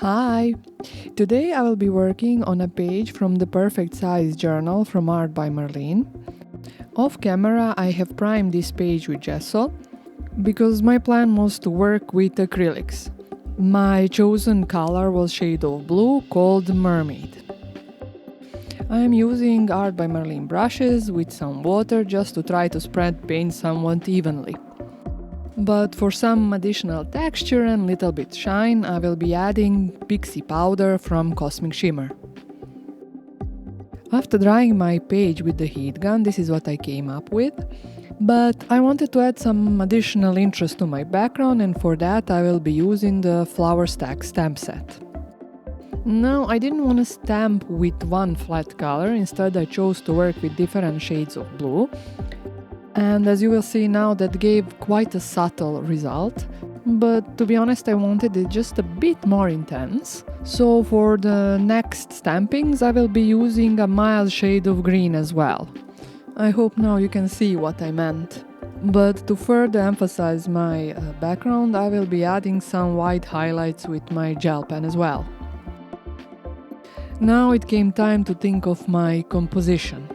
Hi! Today I will be working on a page from the Perfect Size journal from Art by Marlene. Off camera I have primed this page with gesso because my plan was to work with acrylics. My chosen color was shade of blue called Mermaid. I am using Art by Marlene brushes with some water just to try to spread paint somewhat evenly. But for some additional texture and little bit shine, I will be adding Pixie powder from Cosmic Shimmer. After drying my page with the heat gun, this is what I came up with. But I wanted to add some additional interest to my background, and for that I will be using the Flower Stack stamp set. Now, I didn't want to stamp with one flat color, instead I chose to work with different shades of blue. And as you will see now, that gave quite a subtle result. But to be honest, I wanted it just a bit more intense. So for the next stampings, I will be using a mild shade of green as well. I hope now you can see what I meant. But to further emphasize my background, I will be adding some white highlights with my gel pen as well. Now it came time to think of my composition.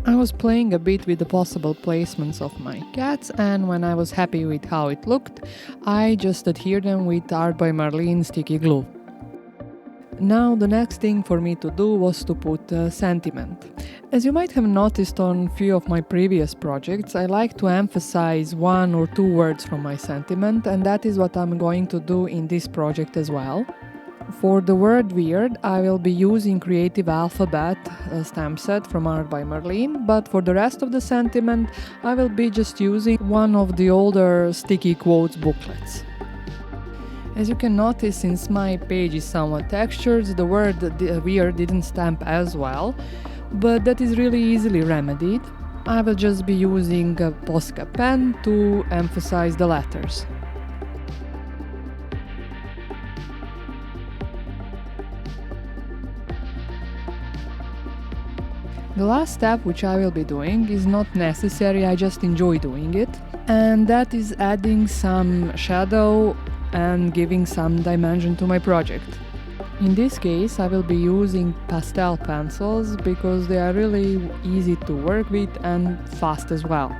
I was playing a bit with the possible placements of my cats, and when I was happy with how it looked, I just adhered them with Art by Marlene sticky glue. Now the next thing for me to do was to put sentiment. As you might have noticed on few of my previous projects, I like to emphasize one or two words from my sentiment, and that is what I'm going to do in this project as well. For the word weird, I will be using Creative Alphabet stamp set from Art by Marlene, but for the rest of the sentiment, I will be just using one of the older sticky quotes booklets. As you can notice, since my page is somewhat textured, the word weird didn't stamp as well, but that is really easily remedied. I will just be using a Posca pen to emphasize the letters. The last step which I will be doing is not necessary, I just enjoy doing it, and that is adding some shadow and giving some dimension to my project. In this case I will be using pastel pencils because they are really easy to work with and fast as well.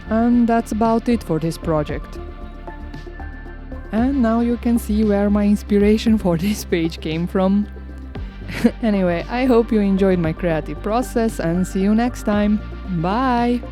And that's about it for this project. And now you can see where my inspiration for this page came from. Anyway, I hope you enjoyed my creative process and see you next time. Bye!